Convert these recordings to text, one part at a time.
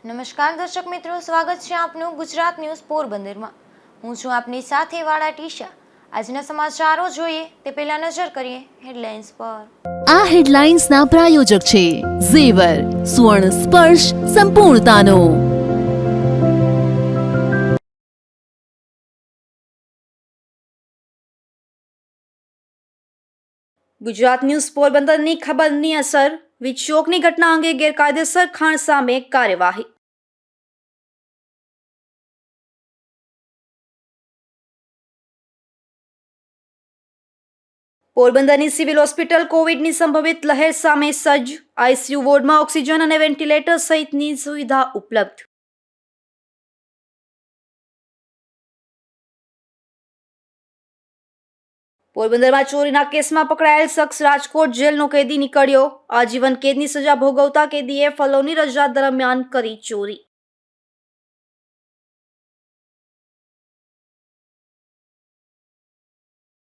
નમસ્કાર દર્શક મિત્રો, સ્વાગત છે આપનું ગુજરાત ન્યૂઝ પોરબંદરમાં। હું છું આપની સાથે વાળા ટીશા। આજના સમાચારો જોઈએ તે પહેલા નજર કરીએ હેડલાઇન્સ પર। આ હેડલાઇન્સના પ્રાયોજક છે ઝેવર, સ્વર્ણ સ્પર્શ સંપૂર્ણતાનો। ગુજરાત ન્યૂઝ પોરબંદરની ખબરની અસર, વીજ ચોકની ઘટના અંગે ગેરકાયદેસર ખાણ સામે કાર્યવાહી। પોરબંદરની સિવિલ હોસ્પિટલ કોવિડની સંભવિત લહેર સામે સજ્જ, આઈસીયુ વોર્ડમાં ઓક્સિજન અને વેન્ટિલેટર સહિતની સુવિધા ઉપલબ્ધ। પોરબંદરમાં ચોરીના કેસમાં પકડાયેલ શખ્સ રાજકોટ જેલનો કેદી નીકળ્યો। આજીવન કેદની સજા ભોગવતા કેદીએ ફલોની રજા દરમિયાન કરી ચોરી।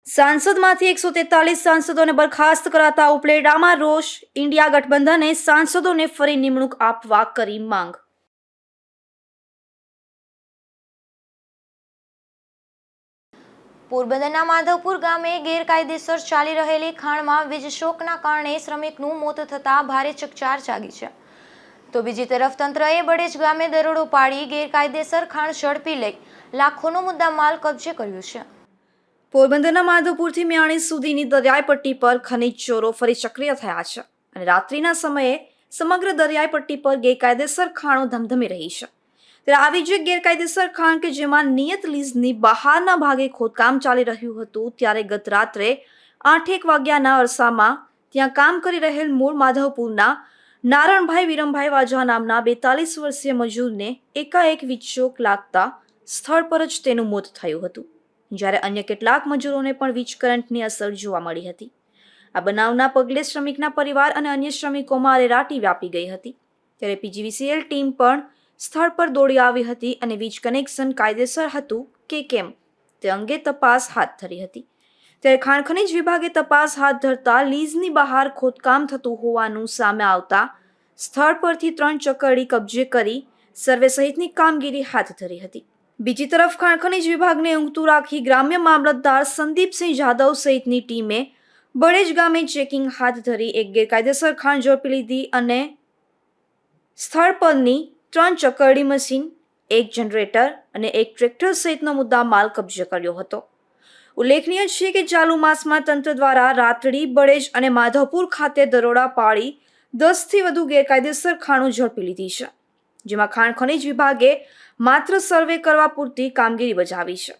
સાંસદમાંથી 143 સાંસદોને બરખાસ્ત કરાતા ઉપલેટામાં રોષ, ઇન્ડિયા ગઠબંધને સાંસદોને ફરી નિમણૂક આપવા કરી માંગ। પોરબંદરના માધવપુર ગામે ગેરકાયદેસર ચાલી રહેલી ખાણમાં વીજ શોકના કારણે શ્રમિકનું મોત થતાં ભારે ચકચાર જાગી છે। તો બીજી તરફ તંત્રએ બળેજ ગામે દરોડો પાડી ગેરકાયદેસર ખાણ ઝડપી લઈ લાખોનો મુદ્દામાલ કબજે કર્યો છે। પોરબંદરના માધવપુરથી મિયાણી સુધીની દરિયાઈ પટ્ટી પર ખનીજ ચોરો ફરી સક્રિય થયા છે અને રાત્રિના સમયે સમગ્ર દરિયાઈ પટ્ટી પર ગેરકાયદેસર ખાણો ધમધમી રહી છે। ત્યારે આવી જ એક ગેરકાયદેસર ખાણ કે જેમાં નિયત લીઝની બહારના ભાગે ખોદકામ ચાલી રહ્યું હતું, ત્યારે ગત રાત્રે 8:01 વાગ્યાના અરસામાં ત્યાં કામ કરી રહેલ મૂળ માધવપુરના નારણભાઈ વિરમભાઈ વાજા નામના 42 વર્ષીય મજૂરને એકાએક વીજ શોક લાગતા સ્થળ પર જ તેનું મોત થયું હતું, જ્યારે અન્ય કેટલાક મજૂરોને પણ વીજ કરંટની અસર જોવા મળી હતી। આ બનાવના પગલે શ્રમિકના પરિવાર અને અન્ય શ્રમિકોમાં અરેરાટી વ્યાપી ગઈ હતી। ત્યારે પીજીવીસીએલ ટીમ પણ સ્થળ પર દોડી આવી હતી અને વીજ કનેક્શન કાયદેસર હતું કે કેમ તે અંગે તપાસ હાથ ધરી હતી। ત્યારે ખાણ ખનીજ વિભાગે તપાસ હાથ ધરતા લીઝની બહાર ખોદકામ થતું હોવાનું સામે આવતા સ્થળ પરથી 3 ચકરડી કબજે કરી સર્વે સહિતની કામગીરી હાથ ધરી હતી। બીજી તરફ ખાણ ખનીજ વિભાગને ઊંઘતું રાખી ગ્રામ્ય મામલતદાર સંદીપસિંહ જાદવ સહિતની ટીમે બળેજ ગામે ચેકિંગ હાથ ધરી એક ગેરકાયદેસર ખાણ ઝડપી લીધી અને સ્થળ પરની 3 ચકરડી મશીન, 1 જનરેટર અને 1 ટ્રેક્ટર સહિતનો મુદ્દામાલ કબજે કર્યો હતો। ઉલ્લેખનીય છે કે ચાલુ માસમાં તંત્ર દ્વારા રાતડી, બળેજ અને માધવપુર ખાતે દરોડા પાડી 10થી વધુ ગેરકાયદેસર ખાણો ઝડપી લીધી છે, જેમાં ખાણ ખનીજ વિભાગે માત્ર સર્વે કરવા પૂરતી કામગીરી બજાવી છે।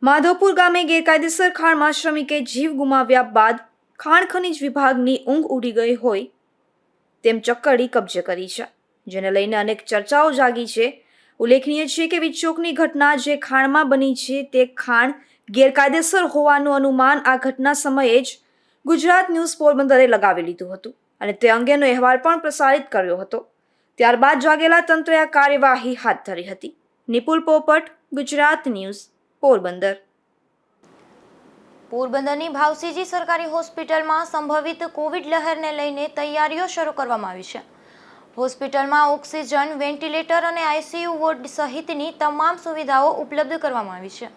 માધવપુર ગામે ગેરકાયદેસર ખાણમાં શ્રમિકે જીવ ગુમાવ્યા બાદ ખાણ ખનીજ વિભાગની ઊંઘ ઉડી ગઈ હોય તેમ ચક્કડી કબજે કરી છે, જેને લઈને અનેક ચર્ચાઓ જાગી છે। ઉલ્લેખનીય છે કે વીજચોકની ઘટના જે ખાણમાં બની છે તે ખાણ ગેરકાયદેસર હોવાનું અનુમાન આ ઘટના સમયે જ ગુજરાત ન્યૂઝ પોરબંદરે લગાવી લીધું હતું અને તે અંગેનો અહેવાલ પણ પ્રસારિત કર્યો હતો। ત્યારબાદ જાગેલા તંત્રે આ કાર્યવાહી હાથ ધરી હતી। નિપુલ પોપટ, ગુજરાત ન્યૂઝ, પોરબંદર। પોરબંદરની ભાવસીજી સરકારી હોસ્પિટલમાં સંભવિત કોવિડ લહેરને લઈને તૈયારીઓ શરૂ કરવામાં આવી છે। હોસ્પિટલમાં ઓક્સિજન, વેન્ટિલેટર અને આઈસીયુ વોર્ડ સહિતની તમામ સુવિધાઓ ઉપલબ્ધ કરવામાં આવી છે।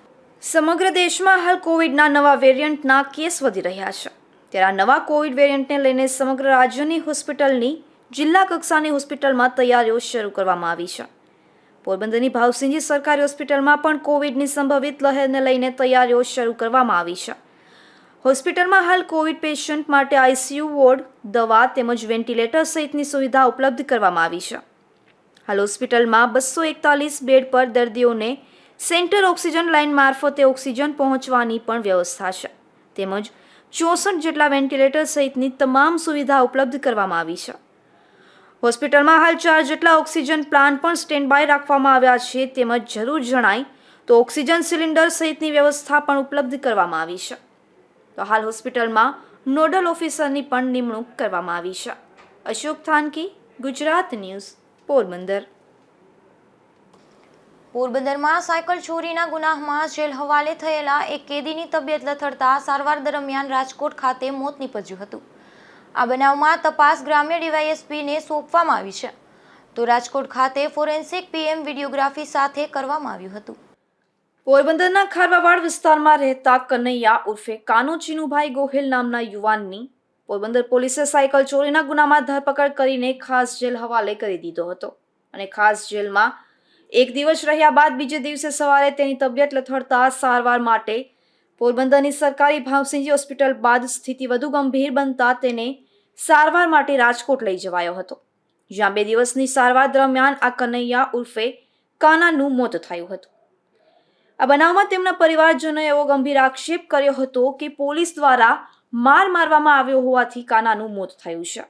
સમગ્ર દેશમાં હાલ કોવિડના નવા વેરિયન્ટના કેસ વધી રહ્યા છે, ત્યારે આ નવા કોવિડ વેરિયન્ટને લઈને સમગ્ર રાજ્યની હોસ્પિટલની જિલ્લા કક્ષાની હોસ્પિટલમાં તૈયારીઓ શરૂ કરવામાં આવી છે। પોરબંદરની ભાવસિંજી સરકારી હોસ્પિટલમાં પણ કોવિડની સંભવિત લહેરને લઈને તૈયારીઓ શરૂ કરવામાં આવી છે। હોસ્પિટલમાં હાલ કોવિડ પેશન્ટ માટે આઈસીયુ વોર્ડ, દવા તેમજ વેન્ટિલેટર સહિતની સુવિધા ઉપલબ્ધ કરવામાં આવી છે। હાલ હોસ્પિટલમાં 241 બેડ પર દર્દીઓને સેન્ટર ઓક્સિજન લાઇન મારફતે ઓક્સિજન પહોંચવાની પણ વ્યવસ્થા છે, તેમજ 64 જેટલા વેન્ટિલેટર સહિતની તમામ સુવિધા ઉપલબ્ધ કરવામાં આવી છે। હોસ્પિટલમાં હાલ 4 જેટલા ઓક્સિજન પ્લાન્ટ પણ સ્ટેન્ડ બાય રાખવામાં આવ્યા છે, તેમજ જરૂર જણાય તો ઓક્સિજન સિલિન્ડર સહિતની વ્યવસ્થા પણ ઉપલબ્ધ કરવામાં આવી છે। તો હાલ હોસ્પિટલમાં નોડલ ઓફિસરની પણ નિમણૂક કરવામાં આવી છે। અશોક થાનકી, ગુજરાત ન્યૂઝ, પોરબંદર। પોરબંદરમાં સાયકલ ચોરીના ગુનામાં જેલ હવાલે થયેલા એક કેદીની તબિયત લથડતા સારવાર દરમિયાન રાજકોટ ખાતે મોત નીપજ્યું હતું। આ બનાવમાં તપાસ ગ્રામ્ય ડીવાયએસપીને સોંપવામાં આવી છે। તો રાજકોટ ખાતે ફોરેન્સિક પીએમ વિડીયોગ્રાફી સાથે કરવામાં આવ્યું હતું. પોરબંદરના ખારવાવાડ વિસ્તારમાં રહેતા કનૈયા ઉર્ફે કાનો ચીનુભાઈ ગોહિલ નામના યુવાનની પોરબંદર પોલીસે સાયકલ ચોરીના ગુનામાં ધરપકડ કરીને ખાસ જેલ હવાલે કરી દીધો હતો અને ખાસ જેલમાં એક દિવસ રહ્યા બાદ બીજે દિવસે સવારે તેની તબિયત લથડતા સારવાર માટે પોરબંદરની સરકારી ભાવસિંહજી હોસ્પિટલ બાદ સ્થિતિ વધુ ગંભીર બનતા તેને સારવાર માટે રાજકોટ લઈ જવાયો હતો, જ્યાં 2 દિવસની સારવાર દરમિયાન આ કનૈયા ઉર્ફે કાનાનું મોત થયું હતું. આ બનાવમાં તેમના પરિવારજનોએ એવો ગંભીર આક્ષેપ કર્યો હતો કે પોલીસ દ્વારા મારવામાં આવ્યો હોવાથી કાનાનું મોત થયું છે.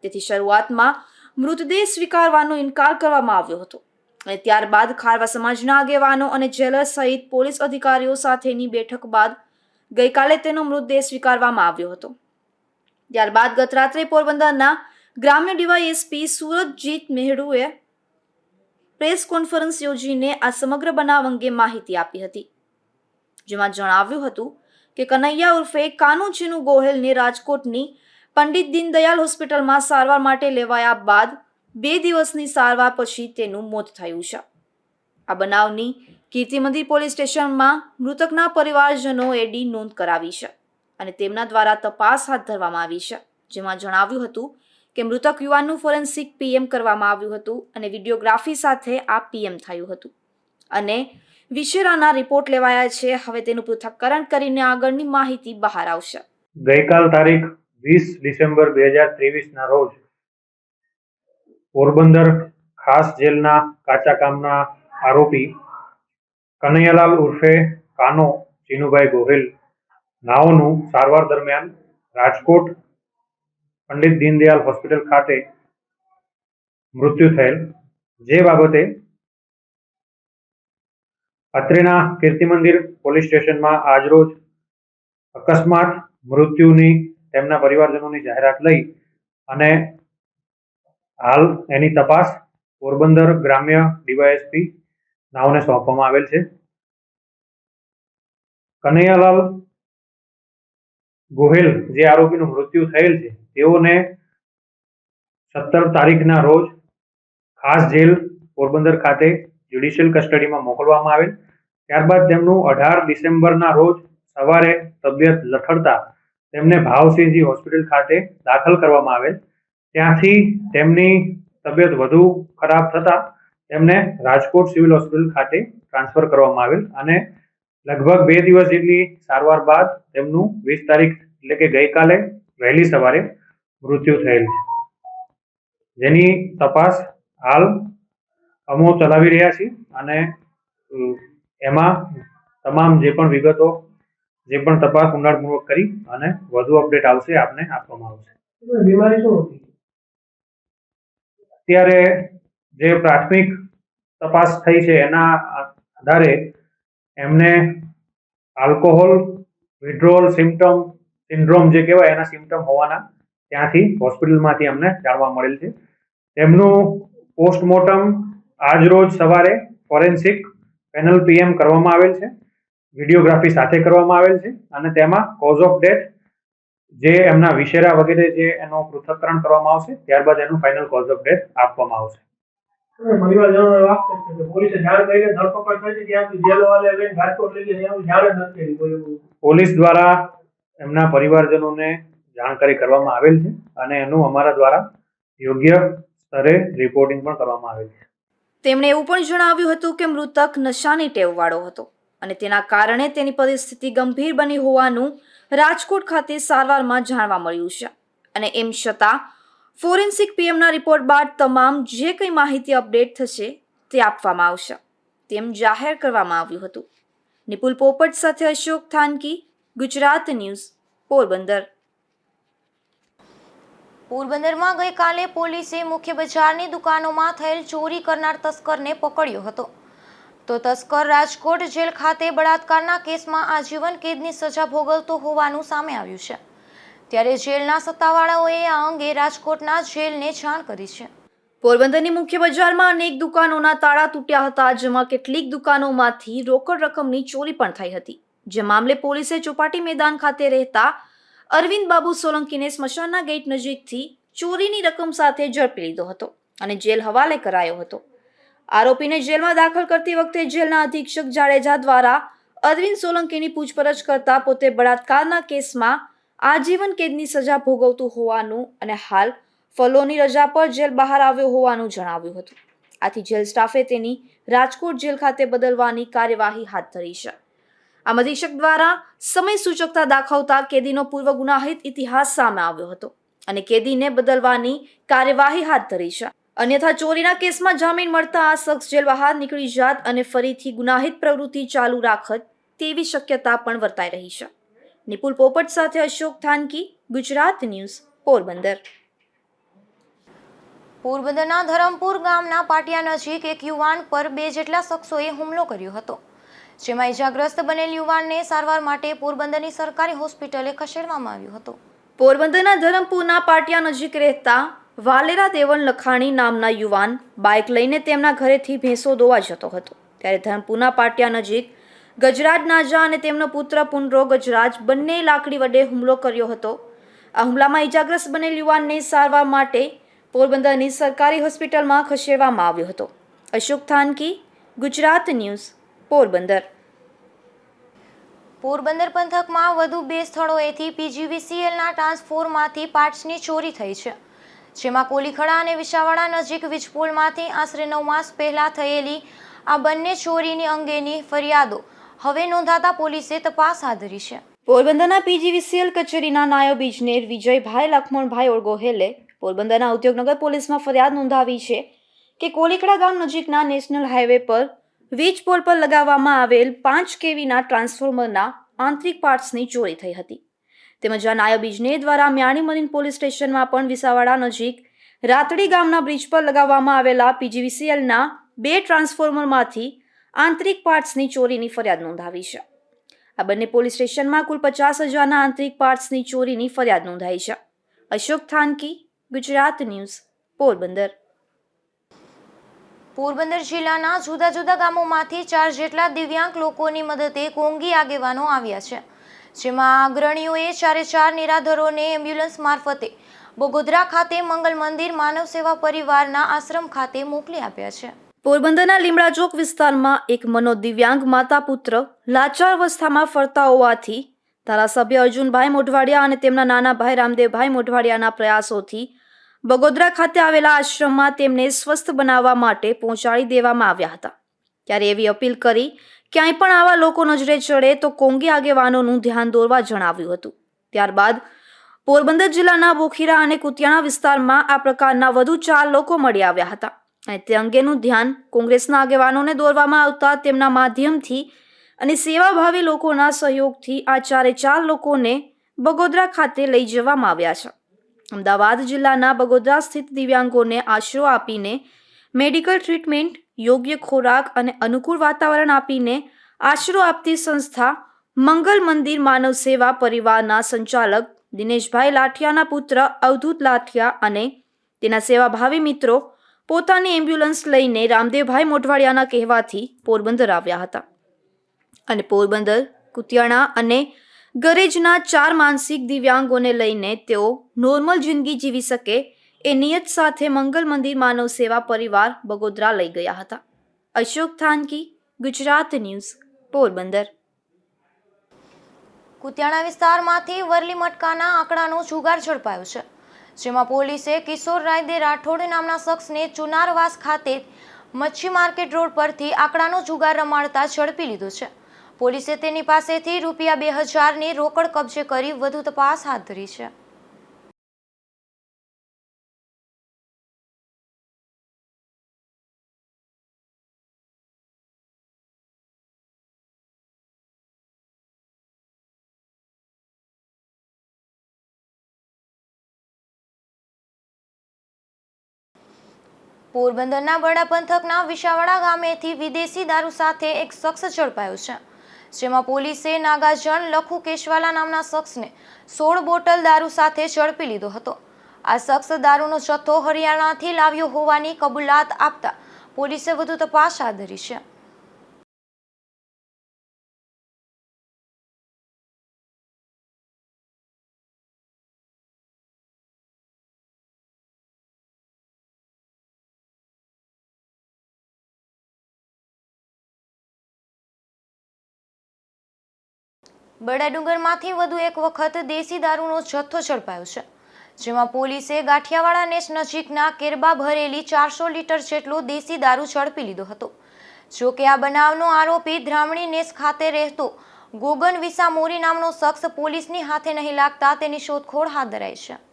તેથી શરૂઆતમાં મૃતદેહ સ્વીકારવાનો ઇનકાર કરવામાં આવ્યો હતો અને ત્યારબાદ ખારવા સમાજના આગેવાનો અને જેલર સહિત પોલીસ અધિકારીઓ સાથેની બેઠક બાદ ગઈકાલે તેનો મૃતદેહ સ્વીકારવામાં આવ્યો હતો. ત્યારબાદ ગત રાત્રે પોરબંદરના ગ્રામ્ય ડીવાયએસપી સુરજજીત મેહડુએ પ્રેસ કોન્ફરન્સ યોજીને આ સમગ્ર બનાવ અંગે માહિતી આપી હતી, જેમાં જણાવ્યું હતું કે કનૈયા ઉર્ફે કાનુ ચીનુ ગોહિલને રાજકોટની પંડિત દીનદયાલ હોસ્પિટલમાં સારવાર માટે લેવાયા બાદ 2 દિવસની સારવાર પછી તેનું મોત થયું છે. આ બનાવની કીર્તિમંદિર પોલીસ સ્ટેશનમાં મૃતકના પરિવારજનોએ નોંધ કરાવી છે અને તેમના દ્વારા તપાસ હાથ ધરવામાં આવી છે, જેમાં જણાવ્યું હતું કે મૃતક યુવાનનું ફોરેન્સિક પીએમ કરવામાં આવ્યું હતું અને વિડીયોગ્રાફી સાથે આ પીએમ થયું હતું અને વિશેરાના રિપોર્ટ લેવાયા છે. હવે તેનું પૃથ્થકરણ કરીને આગળની માહિતી બહાર આવશે. ગઈકાલ તારીખ 20 ડિસેમ્બર 2023 ના રોજ પોરબંદર ખાસ જેલના કાચા કામના આરોપી કનૈયાલાલ ઉર્ફે કાનો ચીનુભાઈ ગોહિલ નાઓનું સારવાર દરમિયાન રાજકોટ પંડિત દીનદયાલ હોસ્પિટલ ખાતે મૃત્યુ થયેલ, જે બાબતે અત્રેના કીર્તિમંદિર પોલીસ સ્ટેશનમાં આજરોજ અકસ્માત મૃત્યુની તેમના પરિવારજનોની જાહેરાત લઈ અને હાલ એની તપાસ પોરબંદર ગ્રામ્ય ડીવાયએસપી નાઓને સોંપવામાં આવેલ છે. કનૈયાલાલ ગોહિલ જે આરોપીનું મૃત્યુ થયેલ છે તેઓને 17 તારીખના રોજ ખાસ જેલ પોરબંદર ખાતે જ્યુડિશિયલ કસ્ટડીમાં મોકલવામાં આવેલ. ત્યારબાદ તેમનું 18 ડિસેમ્બરના રોજ સવારે તબિયત લથડતા તેમને ભાવસિંહજી હોસ્પિટલ ખાતે દાખલ કરવામાં આવેલ. ત્યાંથી તેમની તબિયત વધુ ખરાબ થતા તેમને રાજકોટ સિવિલ હોસ્પિટલ ખાતે ટ્રાન્સફર કરવામાં આવેલ અને લગભગ 2 દિવસ જેટલી સારવાર બાદ તેમનું 20 તારીખ એટલે કે ગઈકાલે વહેલી સવારે મૃત્યુ થયેલ છે, જેની તપાસ હાલ અમો ચલાવી રહ્યા છીએ અને એમાં તમામ જે પણ વિગતો જે પણ તપાસ ઊંડાણપૂર્વક કરી અને વધુ અપડેટ આવશે આપને આપવામાં આવશે. બીમારી શું હતી? અત્યારે જે પ્રાથમિક તપાસ થઈ છે એના આધારે એમને આલ્કોહોલ વિડ્રોલ સિન્ડ્રોમ જે કહેવાય એના સિમ્પટમ હોવાના ત્યાંથી હોસ્પિટલમાંથી અમને જાણવા મળેલ છે. તેમનું પોસ્ટમોર્ટમ આજ રોજ સવારે ફોરેન્સિક પેનલ પીએમ કરવામાં આવેલ છે, વિડીયોગ્રાફી સાથે કરવામાં આવેલ છે અને તેમાં કોઝ ઓફ ડેથ જે એમના વિશેરા વગેરે જે એનો પૃથ્થકરણ કરવામાં આવશે, ત્યારબાદ એનું ફાઇનલ કોઝ ઓફ ડેથ આપવામાં આવશે. પરિવારજનોએ વાત કરી કે પોલીસે જાણ કરીને ધરપકડ કરી ત્યાંથી જેલવાલે લઈને રાજકોટ લઈ ગયા, એવું જાણ જ નથી કરી. પોલીસ દ્વારા એમના પરિવારજનોને જાણકારી કરવામાં આવેલ છે અને એનું અમારા દ્વારા યોગ્ય સ્તરે રિપોર્ટિંગ પણ કરવામાં આવેલ છે. તેમણે એવું પણ જણાવ્યું હતું કે મૃતક નશાની ટેવવાળો હતો અને તેના કારણે તેની પરિસ્થિતિ ગંભીર બની હોવાનું રાજકોટ ખાતે સારવારમાં જાણવા મળ્યું છે અને એમ છતાં ફોરેન્સિક પીએમના રિપોર્ટ બાદ તમામ જે કંઈ માહિતી અપડેટ થશે તે આપવામાં આવશે તેમ જાહેર કરવામાં આવ્યું હતું. નિપુલ પોપટ સાથે અશોક થાનકી, ગુજરાત ન્યૂઝ, પોરબંદર. પોરબંદરમાં ગઈકાલે પોલીસે મુખ્ય બજારની દુકાનોમાં થયેલ ચોરી કરનાર તસ્કરને પકડ્યો હતો. તો તસ્કર રાજકોટ જેલ ખાતે બળાત્કારના કેસમાં આજીવન કેદની સજા ભોગવતો હોવાનું સામે આવ્યું છે. ત્યારે જેલના સત્તાવાળાઓએ આ અંગે રાજકોટના જેલને જાણ કરી છે. પોરબંદરની મુખ્ય બજારમાં અનેક દુકાનોના તાળા તૂટ્યા હતા, જેમાં કેટલીક દુકાનોમાંથી રોકડ રકમની ચોરી પણ થઈ હતી. જે મામલે પોલીસે ચોપાટી મેદાન ખાતે રહેતા અરવિંદ બાબુ સોલંકીને સ્મશાનના ગેટ નજીકથી ચોરીની રકમ સાથે ઝડપી લીધો હતો અને જેલ હવાલે કરાયો હતો. આરોપીને જેલમાં દાખલ કરતી વખતે જેલના અધિક્ષક જાડેજા દ્વારા અરવિંદ સોલંકીની પૂછપરછ કરતા પોતે બળાત્કારના કેસમાં આજીવન કેદની સજા ભોગવતું હોવાનું અને હાલ ફલોની રજા પર જેલ બહાર આવ્યો હોવાનું જણાવ્યું હતું. આથી જેલ સ્ટાફે તેની રાજકોટ જેલ ખાતે બદલવાની કાર્યવાહી હાથ ધરી છે. આમ અધિક્ષક દ્વારા સમય સૂચકતા દાખવતા કેદીનો પૂર્વ ગુનાહિત ઇતિહાસ સામે આવ્યો હતો અને કેદીને બદલવાની કાર્યવાહી હાથ ધરી છે. અન્યથા ચોરીના કેસમાં જામીન મળતા આ શખ્સ જેલ બહાર નીકળી જાત અને ફરીથી ગુનાહિત પ્રવૃત્તિ ચાલુ રાખત તેવી શક્યતા પણ વર્તાઈ રહી છે. નિપુલ પોપટ સાથે અશોક થાનકી, ગુજરાત ન્યૂઝ, પોરબંદર. પોરબંદરના ધરમપુર ગામના પાટિયા નજીક એક યુવાન પર 2 જેટલા શખ્સોએ હુમલો કર્યો હતો, જેમાં ઇજાગ્રસ્ત બનેલ યુવાનને સારવાર માટે પોરબંદરની સરકારી હોસ્પિટલે ખસેડવામાં આવ્યો હતો. પોરબંદરના ધરમપુરના પાટિયા નજીક રહેતા વાલેરા દેવન લખાણી નામના યુવાન બાઇક લઈને તેમના ઘરેથી ભેંસો દોવા જતો હતો. ત્યારે ધરમપુરના પાટિયા નજીક ગજરાજ નાજા અને તેમનો પુત્ર પુનરો ગજરાજ બંને લાકડી વડે હુમલો કર્યો હતો. આ હુમલામાં ઇજાગ્રસ્ત બનેલ યુવાનને સારવાર માટે પોરબંદરની સરકારી હોસ્પિટલમાં ખસેડવામાં આવ્યો હતો. અશોક થાનકી, ગુજરાત ન્યૂઝ, પોરબંદર. પોરબંદર પંથકમાં વધુ 2 સ્થળોએથી પીજીવીસીએલના ટ્રાન્સફોર્મરમાંથી પાર્ટ્સની ચોરી થઈ છે, જેમાં કોલીખડા અને વિસાવડા નજીક વીજપોલમાંથી આશરે 9 માસ પહેલા થયેલી આ બંને ચોરીની અંગેની ફરિયાદો હવે નોંધાતા પોલીસે તપાસ હાથ ધરી છે. પોરબંદરના પીજીવીસીએલ કચેરીના નાયબ ઇજનેર વિજયભાઈ લખમણભાઈ ઓળગોહેલે પોરબંદરના ઉદ્યોગનગર પોલીસમાં ફરિયાદ નોંધાવી છે કે કોલીખડા ગામ નજીકના નેશનલ હાઈવે પર વીજ પોલ પર લગાવવામાં આવેલ 5 કેવીના ટ્રાન્સફોર્મરના આંતરિક પાર્ટ્સની ચોરી થઈ હતી. તેમજ આ નાયબ ઇજનેર દ્વારા મ્યાણી મરીન પોલીસ સ્ટેશનમાં પણ વિસાવડા નજીક રાતડી ગામના બ્રિજ પર લગાવવામાં આવેલા પીજીવીસીએલના 2 ટ્રાન્સફોર્મરમાંથી આંતરિક પાર્ટ્સની ચોરીની ફરિયાદ નોંધાવી છે. આ બંને પોલીસ સ્ટેશનમાં કુલ 50,000ના આંતરિક પાર્ટ્સની ચોરીની ફરિયાદ નોંધાઈ છે. અશોક થાનકી, ગુજરાત ન્યૂઝ, પોરબંદર. પોરબંદર જિલ્લાના જુદા જુદા ગામોમાંથી 4 જેટલા દિવ્યાંગ લોકોની મદદે કોંગી આગેવાનો આવ્યા છે, જેમાં અગ્રણીઓએ 4 નિરાધરોને એમ્બ્યુલન્સ મારફતે બગોદરા ખાતે મંગલ મંદિર માનવ સેવા પરિવારના આશ્રમ ખાતે મોકલી આપ્યા છે. પોરબંદરના લીમડા ચોક વિસ્તારમાં એક મનોદિવ્યાંગ માતા પુત્ર લાચાર અવસ્થામાં ફરતા હોવાથી ધારાસભ્ય અર્જુનભાઈ મોઢવાડિયા અને તેમના નાના ભાઈ રામદેવભાઈ મોઢવાડિયાના પ્રયાસોથી બગોદરા ખાતે આવેલા આશ્રમમાં તેમને સ્વસ્થ બનાવવા માટે પહોંચાડી દેવામાં આવ્યા હતા. ત્યારે એવી અપીલ કરી ક્યાંય પણ આવા લોકો નજરે ચડે તો કોંગી આગેવાનોનું ધ્યાન દોરવા જણાવ્યું હતું. ત્યારબાદ પોરબંદર જિલ્લાના બોખીરા અને કુતિયાણા વિસ્તારમાં આ પ્રકારના વધુ 4 લોકો મળી આવ્યા હતા અને તે અંગેનું ધ્યાન કોંગ્રેસના આગેવાનોને દોરવામાં આવતા તેમના માધ્યમથી અને સેવાભાવી લોકોના સહયોગથી આ 4 લોકોને બગોદરા ખાતે લઈ જવામાં આવ્યા છે. અમદાવાદ જિલ્લાના બગોદરા સ્થિત દિવ્યાંગોને આશરો આપીને મેડિકલ ટ્રીટમેન્ટ, યોગ્ય ખોરાક અને અનુકૂળ વાતાવરણ આપીને આશરો આપતી સંસ્થા મંગલ મંદિર માનવ સેવા પરિવારના સંચાલક દિનેશભાઈ લાઠિયાના પુત્ર અવધૂત લાઠિયા અને તેના સેવાભાવી મિત્રો પોતાની એમ્બ્યુલન્સ લઈને રામદેવભાઈ મોઢવાડિયાના કહેવાથી પોરબંદર આવ્યા હતા અને પોરબંદર, કુતિયાણા અને ગરેજના 4 માનસિક દિવ્યાંગોને લઈને તેઓ નોર્મલ જિંદગી જીવી શકે એ નિયત સાથે મંગલ મંદિર માનવ સેવા પરિવાર બગોદરા લઈ ગયા હતા. અશોક થાનકી, ગુજરાત ન્યૂઝ, પોરબંદર. કુતિયાણા વિસ્તારમાંથી વરલી મટકાના આંકડાનો જુગાર ઝડપાયો છે, જેમાં પોલીસે કિશોર રાયદે રાઠોડ નામના શખ્સને ચુનારવાસ ખાતે મચ્છી માર્કેટ રોડ પરથી આંકડાનો જુગાર રમાડતા ઝડપી લીધો છે. પોલીસે તેની પાસેથી ₹2,000ની રોકડ કબજે કરી વધુ તપાસ હાથ ધરી છે. પોરબંદરના બડા પંથકના વિસાવડા ગામેથી વિદેશી દારૂ સાથે એક શખ્સ ઝડપાયો છે, જેમાં પોલીસે નાગાજણ લખુ કેશવાલા નામના શખ્સને 16 બોટલ દારૂ સાથે ઝડપી લીધો હતો. આ શખ્સ દારૂનો જથ્થો હરિયાણાથી લાવ્યો હોવાની કબૂલાત આપતા પોલીસે વધુ તપાસ હાથ ધરી છે. બડાડુંગરમાંથી વધુ એક વખત દેશી દારૂનો જથ્થો ઝડપાયો છે, જેમાં પોલીસે ગાંઠિયાવાડા નેસ નજીકના કેરબા ભરેલી 400 લીટર જેટલો દેશી દારૂ ઝડપી લીધો હતો. જો કે આ બનાવનો આરોપી ધ્રામણી નેસ ખાતે રહેતો ગોગન વિસા મોરી નામનો શખ્સ પોલીસની હાથે નહીં લાગતા તેની શોધખોળ હાથ ધરાઈ છે.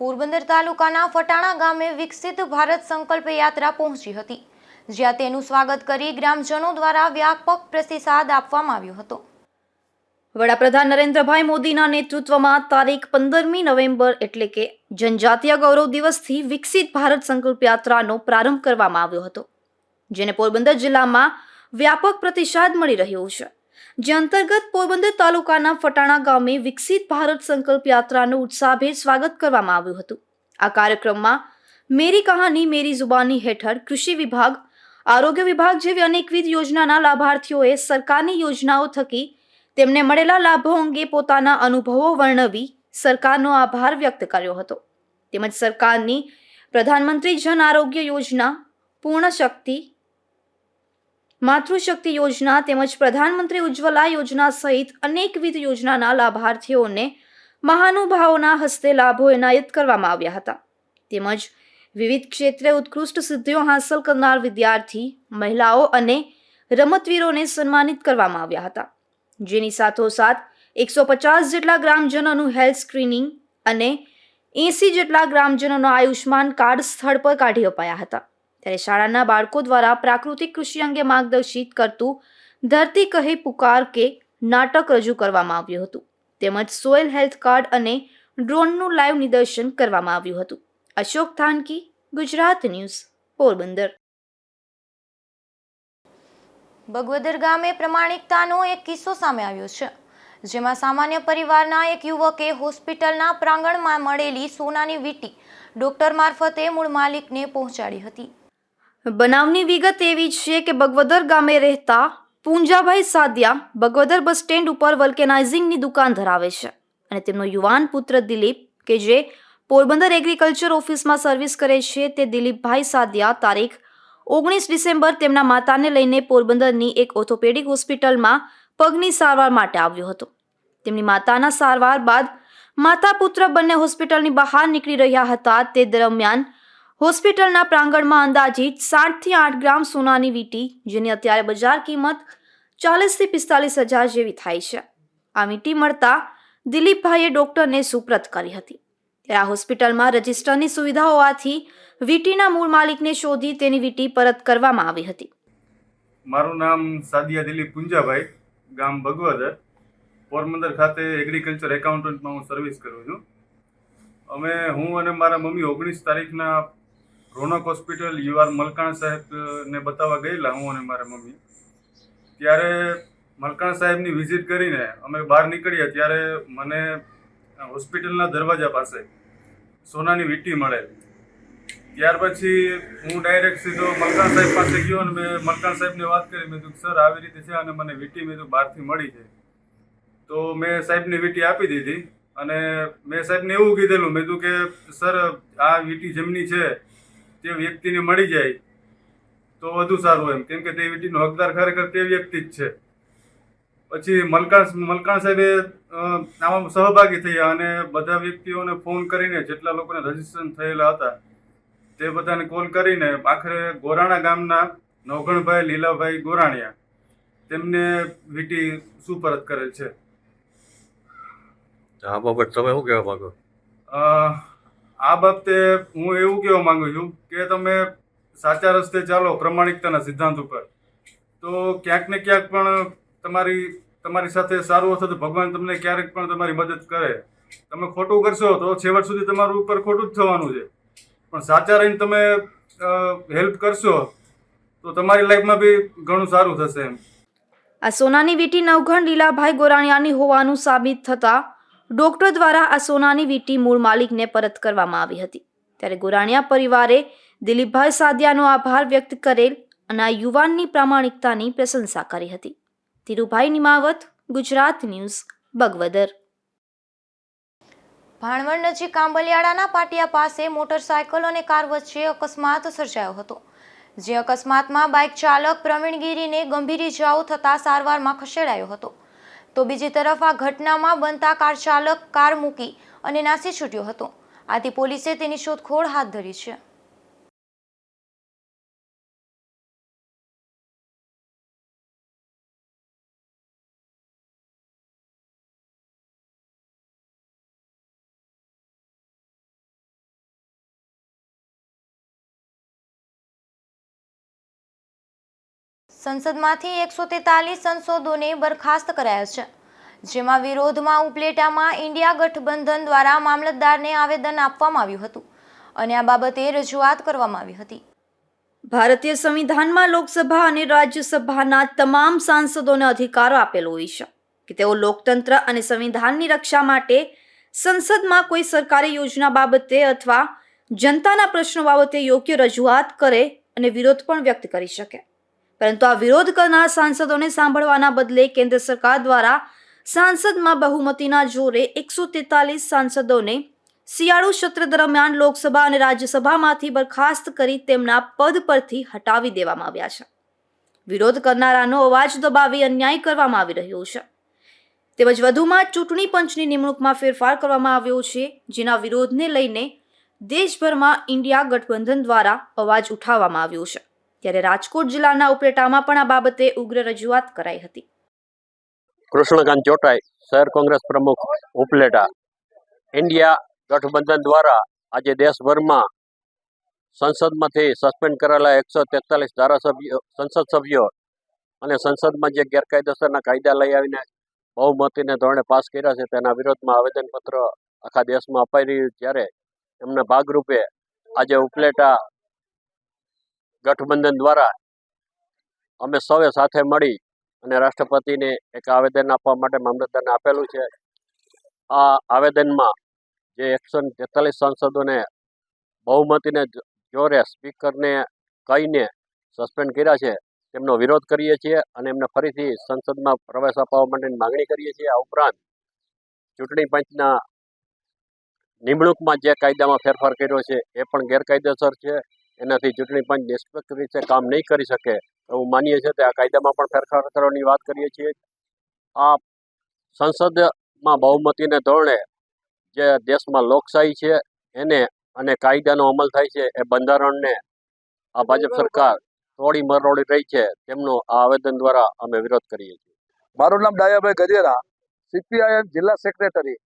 પોરબંદર તાલુકાના ફટાણા ગામે વિકસિત ભારત સંકલ્પ યાત્રા પહોંચી હતી, જ્યાં તેનું સ્વાગત કરી ગ્રામજનો દ્વારા વ્યાપક પ્રતિસાદ આપવામાં આવ્યો હતો. વડાપ્રધાન નરેન્દ્રભાઈ મોદીના નેતૃત્વમાં તારીખ 15મી નવેમ્બર એટલે કે જનજાતીય ગૌરવ દિવસથી વિકસિત ભારત સંકલ્પ યાત્રાનો પ્રારંભ કરવામાં આવ્યો હતો, જેને પોરબંદર જિલ્લામાં વ્યાપક પ્રતિસાદ મળી રહ્યો છે. જે અંતર્ગત પોરબંદર તાલુકાના ફટાણા ગામે વિકસિત ભારત સંકલ્પ યાત્રાનું ઉત્સાહભેર સ્વાગત કરવામાં આવ્યું હતું. આ કાર્યક્રમમાં મેરી કહાની મેરી જુબાની હેઠળ કૃષિ વિભાગ, આરોગ્ય વિભાગ જેવી અનેકવિધ યોજનાના લાભાર્થીઓએ સરકારની યોજનાઓ થકી તેમને મળેલા લાભો અંગે પોતાના અનુભવો વર્ણવી સરકારનો આભાર વ્યક્ત કર્યો હતો. તેમજ સરકારની પ્રધાનમંત્રી જન આરોગ્ય યોજના, પૂર્ણ શક્તિ, માતૃશક્તિ યોજના તેમજ પ્રધાનમંત્રી ઉજ્જવલા યોજના સહિત અનેકવિધ યોજનાના લાભાર્થીઓને મહાનુભાવોના હસ્તે લાભો એનાયત કરવામાં આવ્યા હતા. તેમજ વિવિધ ક્ષેત્રે ઉત્કૃષ્ટ સિદ્ધિઓ હાંસલ કરનાર વિદ્યાર્થી, મહિલાઓ અને રમતવીરોને સન્માનિત કરવામાં આવ્યા હતા. જેની સાથોસાથ 150 જેટલા ગ્રામજનોનું હેલ્થ સ્ક્રીનિંગ અને 80 જેટલા ગ્રામજનોનો આયુષ્માન કાર્ડ સ્થળ પર કાઢી અપાયા હતા. ત્યારે શાળાના બાળકો દ્વારા પ્રાકૃતિક કૃષિ અંગે માર્ગદર્શિત કરતું ધરતી કહે પુકાર કે નાટક રજૂ કરવામાં આવ્યું હતું. તેમજ સોઇલ હેલ્થ કાર્ડ અને ડ્રોનનું લાઈવ નિદર્શન કરવામાં આવ્યું હતું. અશોક થાનકી, ગુજરાત ન્યૂઝ, પોરબંદર. બગવદર ગામે પ્રમાણિકતાનો એક કિસ્સો સામે આવ્યો છે, જેમાં સામાન્ય પરિવારના એક યુવકે હોસ્પિટલના પ્રાંગણમાં મળેલી સોનાની વીંટી ડોક્ટર મારફતે મૂળ માલિકને પહોંચાડી હતી. બનાવની વિગત એવી છે કે બગવદર ગામે રહેતા પૂંજાભાઈ સાદિયા બગવદર બસ સ્ટેન્ડ ઉપર વલ્કેનાઇઝિંગની દુકાન ધરાવે છે અને તેમનો યુવાન પુત્ર દિલીપ કે જે પોરબંદર એગ્રીકલ્ચર ઓફિસમાં સર્વિસ કરે છે, તે દિલીપભાઈ સાદિયા તારીખ 19 ડિસેમ્બર તેમના માતાને લઈને પોરબંદરની એક ઓર્થોપેડિક હોસ્પિટલમાં પગની સારવાર માટે આવ્યો હતો. તેમની માતાના સારવાર બાદ માતા પુત્ર બંને હોસ્પિટલની બહાર નીકળી રહ્યા હતા. તે દરમિયાન હોસ્પિટલના પ્રાંગણમાં અંદાજિત 7 થી 8 ગ્રામ સોનાની વીંટી, જેની અત્યારે બજાર કિંમત 40 થી 45 હજાર જેવી થાય છે, આ વીંટી મળતા દિલીપભાઈએ ડોક્ટરને સુપ્રત કરી હતી. ત્યારે આ હોસ્પિટલમાં રજિસ્ટરની સુવિધા હોવાથી વીંટીના મૂળ માલિકને શોધી તેની વીંટી પરત કરવામાં આવી હતી. મારું નામ સાદિયા દિલીપ પુંજાભાઈ, ગામ બગવદર, પોરબંદર ખાતે એગ્રીકલ્ચર એકાઉન્ટન્ટમાં હું સર્વિસ કરું છું. હું અને મારા મમ્મી 19 તારીખના રોનક હોસ્પિટલ યુઆર મલકાણ સાહેબને બતાવવા ગયેલા, હું અને મારા મમ્મી. ત્યારે મલકાણ સાહેબની વિઝિટ કરીને અમે બહાર નીકળ્યા ત્યારે મને હોસ્પિટલના દરવાજા પાસે સોનાની વીંટી મળે. ત્યાર પછી હું ડાયરેક્ટ સીધો મલકાણ સાહેબ પાસે ગયો અને મેં મલકાણ સાહેબને વાત કરી. મેં કીધું સર આવી રીતે છે અને મને વીંટી મેં બહારથી મળી છે. તો મેં સાહેબને વીંટી આપી દીધી અને મેં સાહેબને એવું કીધેલું, મેં કીધું કે સર આ વીંટી જેમની છે તે વ્યક્તિને મળી જાય તો વધુ સારું એમ, કેમ કે તે વીંટીનો હકદાર ખરેખર તે વ્યક્તિ જ છે. પછી મલકાણ સાહેબે આમાં સહભાગી થયા અને બધા વ્યક્તિઓને ફોન કરીને, જેટલા લોકોને રજીસ્ટ્રેશન થયેલા હતા તે બધાને કોલ કરીને આખરે ગોરાણા ગામના નવઘણભાઈ લીલાભાઈ ગોરાણીયા તેમને વીંટી સુપરત કરેલ છે. આ બાબત તમે શું કહેવા માંગો? આ બાબતે હું એવું કહેવા માંગુ છું કે તમે સાચા રસ્તે ચાલો પ્રમાણિકતાના સિદ્ધાંત ઉપર, તો ક્યાંક ને ક્યાંક પણ તમારી સાથે સારું હશે તો ભગવાન તમને ક્યારેક પણ તમારી મદદ કરે. તમે ખોટું કરશો તો છેવટ સુધી તમારું ઉપર ખોટું જ થવાનું છે, પણ સાચા રહીને તમે હેલ્પ કરશો તો તમારી લાઈફમાં બી ઘણું સારું થશે એમ. આ સોનાની વીંટી નવઘણ લીલાભાઈ ગોરાણીયાની હોવાનું સાબિત થતા ડોક્ટર દ્વારા આ સોનાની વીંટી મૂળ માલિકને પરત કરવામાં આવી હતી. ત્યારે ગોરાણીયા પરિવારે દિલીપભાઈ સાદિયાનો આભાર વ્યક્ત કરેલ અને આ યુવાનની પ્રામાણિકતાની પ્રશંસા કરી હતી. ધીરુભાઈ નિમાવત, ગુજરાત ન્યૂઝ, બગવદર. ભાણવડ નજીક આંબલિયાળાના પાટિયા પાસે મોટરસાયકલ અને કાર વચ્ચે અકસ્માત સર્જાયો હતો, જે અકસ્માતમાં બાઇક ચાલક પ્રવીણગીરીને ગંભીર ઇજાઓ થતા સારવારમાં ખસેડાયો હતો. તો બીજી તરફ આ ઘટનામાં બનતા કાર ચાલક કાર મૂકી અને નાસી છૂટ્યો હતો. આથી પોલીસે તેની શોધખોળ હાથ ધરી છે. સંસદમાંથી 143 સંસદોને બરખાસ્ત કરાયા છે, જેમાં વિરોધમાં ઉપલેટામાં ઇન્ડિયા ગઠબંધન દ્વારા મામલતદારને આવેદન આપવામાં આવ્યું હતું અને આ બાબતે રજૂઆત કરવામાં આવી હતી. ભારતીય સંવિધાનમાં લોકસભા અને રાજ્યસભાના તમામ સાંસદોને અધિકારો આપેલો હોય છે કે તેઓ લોકતંત્ર અને સંવિધાનની રક્ષા માટે સંસદમાં કોઈ સરકારી યોજના બાબતે અથવા જનતાના પ્રશ્નો બાબતે યોગ્ય રજૂઆત કરે અને વિરોધ પણ વ્યક્ત કરી શકે. પરંતુ આ વિરોધ કરનાર સાંસદોને સાંભળવાના બદલે કેન્દ્ર સરકાર દ્વારા સાંસદમાં બહુમતીના જોરે 143 સાંસદોને શિયાળુ સત્ર દરમિયાન લોકસભા અને રાજ્યસભામાંથી બરખાસ્ત કરી તેમના પદ પરથી હટાવી દેવામાં આવ્યા છે. વિરોધ કરનારાનો અવાજ દબાવી અન્યાય કરવામાં આવી રહ્યો છે. તેમજ વધુમાં ચૂંટણી પંચની નિમણૂકમાં ફેરફાર કરવામાં આવ્યો છે, જેના વિરોધને લઈને દેશભરમાં ઇન્ડિયા ગઠબંધન દ્વારા અવાજ ઉઠાવવામાં આવ્યો છે. ત્યારે રાજકોટ જિલ્લાના ઉપલેટામાં પણ આ બાબતે ઉગ્ર રજૂઆત કરાઈ હતી. કૃષ્ણકાંત ચોટાઈ, શહેર કોંગ્રેસ પ્રમુખ, ઉપલેટા. ઇન્ડિયા ગઠબંધન દ્વારા આજે દેશભરમાં સંસદમાંથી સસ્પેન્ડ કરેલા 143 ધારાસભ્યો, સંસદ સભ્યો અને સંસદમાં જે ગેરકાયદેસરના કાયદા લઈ આવીને બહુમતીને ધોરણે પાસ કર્યા છે, તેના વિરોધમાં આવેદનપત્ર આખા દેશમાં અપાઈ રહ્યું. જ્યારે એમના ભાગરૂપે આજે ઉપલેટા ગઠબંધન દ્વારા અમે સૌએ સાથે મળી અને રાષ્ટ્રપતિને એક આવેદન આપવા માટે મામલતદારને આપેલું છે. આ આવેદનમાં જે 143 સાંસદોને બહુમતીને જોરે સ્પીકરને કહીને સસ્પેન્ડ કર્યા છે, તેમનો વિરોધ કરીએ છીએ અને એમને ફરીથી સંસદમાં પ્રવેશ અપાવવા માટેની માગણી કરીએ છીએ. આ ઉપરાંત ચૂંટણી પંચના નિમણૂકમાં જે કાયદામાં ફેરફાર કર્યો છે એ પણ ગેરકાયદેસર છે. એનાથી ચૂંટણી પંચ નિષ્પક્ષ રીતે કામ નહીં કરી શકે એવું માનીએ છીએ. આ કાયદામાં પણ ફેરફાર કરવાની વાત કરીએ છીએ. આ સંસદમાં બહુમતીને ધોરણે જે દેશમાં લોકશાહી છે એને અને કાયદાનો અમલ થાય છે એ બંધારણને આ ભાજપ સરકાર તોડી મરોડી રહી છે, તેમનો આ આવેદન દ્વારા અમે વિરોધ કરીએ છીએ. મારું નામ ડાયાભાઈ ગજેરા, CPIM જિલ્લા સેક્રેટરી.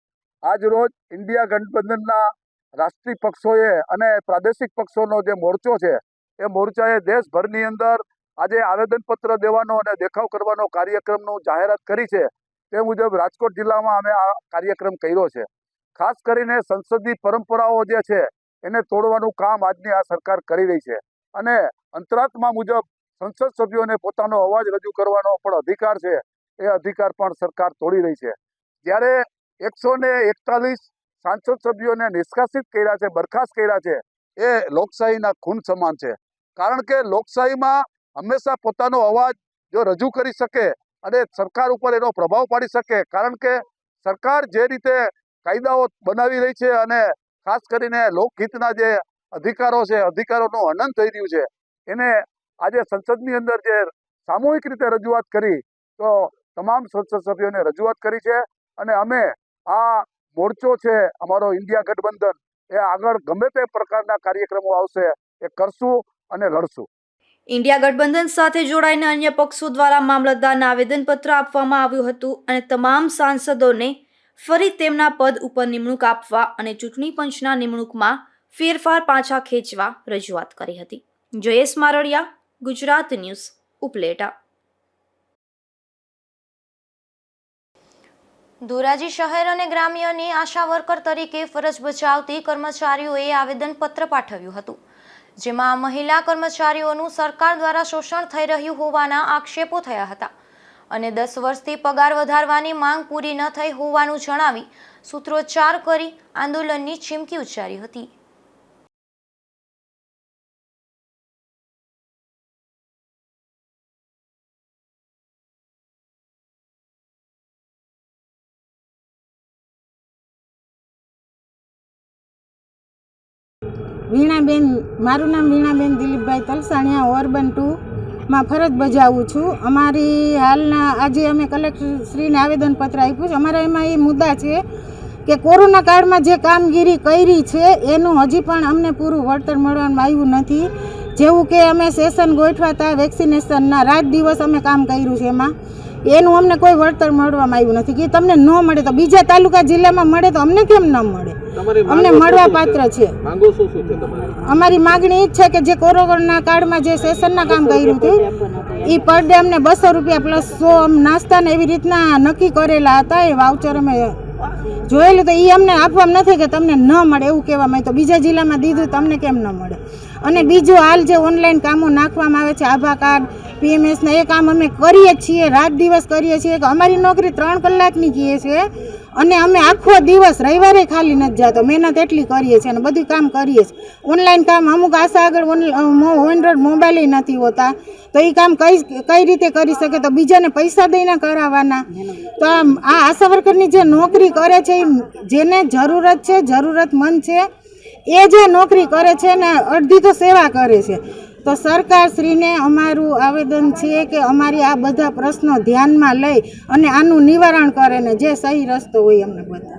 આજ રોજ ઇન્ડિયા ગઠબંધનના રાષ્ટ્રીય પક્ષોએ અને પ્રાદેશિક પક્ષોનો જે મોરચો છે એ મોરચાએ દેશભરની અંદર આજે આવેદનપત્ર દેવાનો અને દેખાવ કરવાનો કાર્યક્રમનું જાહેરાત કરી છે. તે મુજબ રાજકોટ જિલ્લામાં અમે આ કાર્યક્રમ કર્યો છે. ખાસ કરીને સંસદની પરંપરાઓ જે છે એને તોડવાનું કામ આજની આ સરકાર કરી રહી છે અને અંતરાત્મા મુજબ સંસદ સભ્યોને પોતાનો અવાજ રજૂ કરવાનો પણ અધિકાર છે, એ અધિકાર પણ સરકાર તોડી રહી છે. જ્યારે 141 સાંસદ સભ્યોને નિષ્કાસિત કર્યા છે, બરખાસ્ત કર્યા છે, એ લોકશાહીના ખૂન સમાન છે. કારણ કે લોકશાહીમાં હંમેશા પોતાનો અવાજ જો રજૂ કરી શકે અને સરકાર ઉપર એનો પ્રભાવ પાડી શકે, કારણ કે સરકાર જે રીતે કાયદાઓ બનાવી રહી છે અને ખાસ કરીને લોકહિતના જે અધિકારો છે, અધિકારોનું હનન થઈ રહ્યું છે, એને આજે સંસદની અંદર જે સામૂહિક રીતે રજૂઆત કરી તો તમામ સંસદ સભ્યોને રજૂઆત કરી છે અને અમે આ મોરચો છે અમારો ઇન્ડિયા ગઠબંધન એ આગળ ગમે તે પ્રકારના કાર્યક્રમો આવશે એ કરશું અને લડશું. ઇન્ડિયા ગઠબંધન સાથે જોડાઈને અન્ય પક્ષો દ્વારા મામલતદારને આવેદનપત્ર આપવામાં આવ્યું હતું અને તમામ સાંસદોને ફરી તેમના પદ ઉપર નિમણૂક આપવા અને ચૂંટણી પંચના નિમણૂકમાં ફેરફાર પાછા ખેંચવા રજૂઆત કરી હતી. જયેશ મારડિયા, ગુજરાત ન્યૂઝ, ઉપલેટા. ધોરાજી શહેર અને ગ્રામ્યની આશા વર્કર તરીકે ફરજ બજાવતી કર્મચારીઓએ આવેદનપત્ર પાઠવ્યું હતું, જેમાં મહિલા કર્મચારીઓનું સરકાર દ્વારા શોષણ થઈ રહ્યું હોવાના આક્ષેપો થયા હતા અને 10 વર્ષથી પગાર વધારવાની માંગ પૂરી ન થઈ હોવાનું જણાવી સૂત્રોચ્ચાર કરી આંદોલનની ચીમકી ઉચ્ચારી હતી. વીણાબેન, મારું નામ વીણાબેન દિલીપભાઈ તલસાણિયા, ઓર્બન 2માં ફરજ બજાવું છું. અમારી હાલના આજે અમે કલેક્ટરશ્રીને આવેદનપત્ર આપ્યું છે. અમારા એમાં એ મુદ્દા છે કે કોરોના કાળમાં જે કામગીરી કરી છે એનું હજી પણ અમને પૂરું વળતર મળવામાં આવ્યું નથી. જેવું કે અમે સેશન ગોઠવાતા વેક્સિનેશનના રાત દિવસ અમે કામ કર્યું છે, એનું અમને કોઈ વળતર મળવામાં આવ્યું નથી. કે તમને ન મળે તો બીજા તાલુકા જિલ્લામાં મળે તો અમને કેમ ન મળે? અમને મળવા પાત્ર છે. અમારી માગણી એ જ છે કે જે કોરોના કાળમાં જે સેશનના કામ કર્યું હતું એ પર ડે અમને 200 રૂપિયા પ્લસ 100 નાસ્તા ને એવી રીતના નક્કી કરેલા હતા. એ વાઉચર અમે જોયેલું તો એ અમને આપવામાં નથી કે તમને ન મળે એવું કહેવામાં. તો બીજા જિલ્લામાં દીધું તમને કેમ ન મળે? અને બીજું હાલ જે ઓનલાઈન કામો નાખવામાં આવે છે, આભા કાર્ડ, PMSના, એ કામ અમે કરીએ છીએ, રાત દિવસ કરીએ છીએ. અમારી નોકરી 3 કલાકની કીએ છે અને અમે આખો દિવસ રવિવારે ખાલી નથી જતો, મહેનત એટલી કરીએ છીએ અને બધું કામ કરીએ છીએ. ઓનલાઈન કામ અમુક આશા આગળ એન્ડ્રોઈડ મોબાઈલ નથી હોતા, તો એ કામ કઈ રીતે કરી શકે? તો બીજાને પૈસા દઈને કરાવવાના. તો આ આશા વર્કરની જે નોકરી કરે છે, જેને જરૂરત છે, જરૂરતમંદ છે, એ જે નોકરી કરે છે ને અડધી તો સેવા કરે છે. તો સરકારશ્રીને અમારું આવેદન છે કે અમારી આ બધા પ્રશ્નો ધ્યાનમાં લઈ અને આનું નિવારણ કરે ને જે સહી રસ્તો હોય અમને બધા.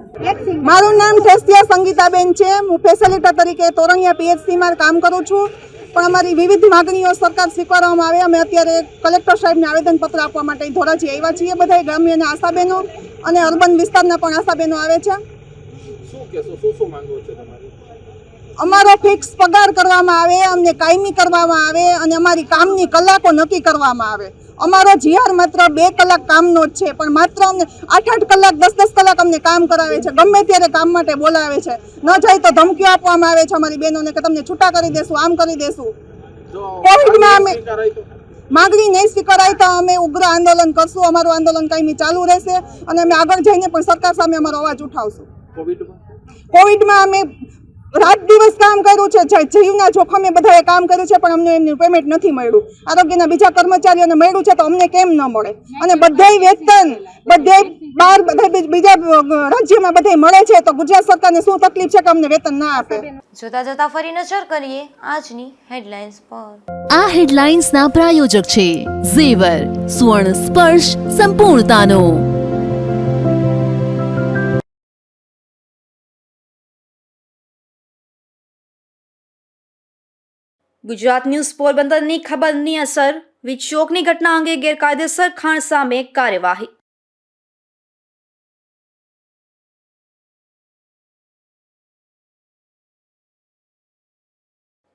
મારું નામ ઠેસિયા સંગીતાબેન છે. હું ફેસિલિટર તરીકે તોરણિયા PHCમાં કામ કરું છું. પણ અમારી વિવિધ માગણીઓ સરકાર સ્વીકારવામાં આવે. અમે અત્યારે કલેક્ટર સાહેબને આવેદનપત્ર આપવા માટે ધોરાજી આવ્યા છીએ. બધા ગ્રામ્યના આશાબેનો અને અર્બન વિસ્તારના પણ આશાબેનો આવે છે. અમારો ફિક્સ પગાર કરવામાં આવે, અમને કાયમી કરવામાં આવે અને અમારી કામની કલાકો નક્કી કરવામાં આવે. અમારો જીઆર માત્ર 2 કલાક કામનો જ છે, પણ માત્ર અમને 8-8 કલાક 10-10 કલાક અમને કામ કરાવે છે. ગમે ત્યારે કામ માટે બોલાવે છે. ન જાય તો ધમકીઓ આપવામાં આવે છે અમારી બહેનોને કે તમને છૂટા કરી દેશું, આમ કરી દેશું. કોવિડમાં અમે માગણી નહીં સ્વીકારાય તો અમે ઉગ્ર આંદોલન કરશું. અમારું આંદોલન કાયમી ચાલુ રહેશે અને અમે આગળ જઈને પણ સરકાર સામે અમારો અવાજ ઉઠાવશું. કોવિડમાં અમે રાત દિવસ કામ કર્યું છે, જીવના જોખમે બધાએ કામ કર્યું છે, પણ અમને એમનું પેમેન્ટ નથી મળ્યું. આરોગ્યના બીજા કર્મચારીઓને મળ્યું છે તો અમને કેમ ન મળે? અને બધાય વેતન બધા બીજા રાજ્યમાં બધાય મળે છે, તો ગુજરાત સરકારને શું તકલીફ છે કે અમને વેતન ના આપે? જોતા જોતા ફરી નજર કરીએ આજની હેડલાઇન્સ પર. આ હેડલાઇન્સના પ્રાયોજક છે ઝેવર, સ્વર્ણ સ્પર્શ સંપૂર્ણતાનો. ગુજરાત ન્યૂઝ પોરબંદરની ખબરની અસર વીજ શોકની ઘટના અંગે ગેરકાયદેસર ખાણ સામે કાર્યવાહી.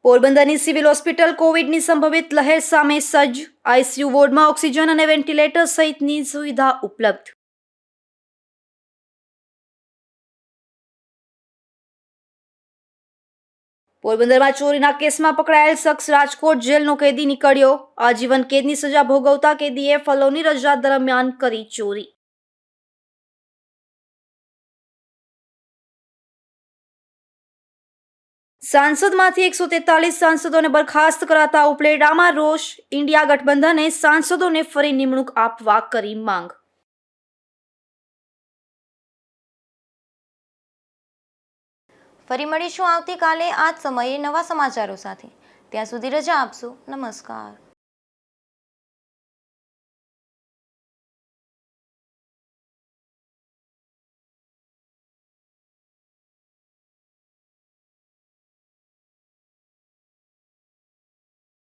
પોરબંદરની સિવિલ હોસ્પિટલ કોવિડની સંભવિત લહેર સામે સજ્જ. ICU વોર્ડમાં ઓક્સિજન અને વેન્ટિલેટર સહિતની સુવિધા ઉપલબ્ધ. પોરબંદરમાં ચોરીના કેસમાં પકડાયેલ શખ્સ રાજકોટ જેલનો કેદી નીકળ્યો. આજીવન કેદની સજા ભોગવતા કેદીએ ફલોની રજા દરમિયાન કરી ચોરી. સાંસદમાંથી 143 સાંસદોને બરખાસ્ત કરાતા ઉપલેટામાં રોષ. ઇન્ડિયા ગઠબંધને સાંસદોને ફરી નિમણૂક આપવા કરી માંગ. ફરી મળીશું આવતીકાલે આ જ સમયે નવા સમાચારો સાથે. ત્યાં સુધી રજા આપશો. નમસ્કાર.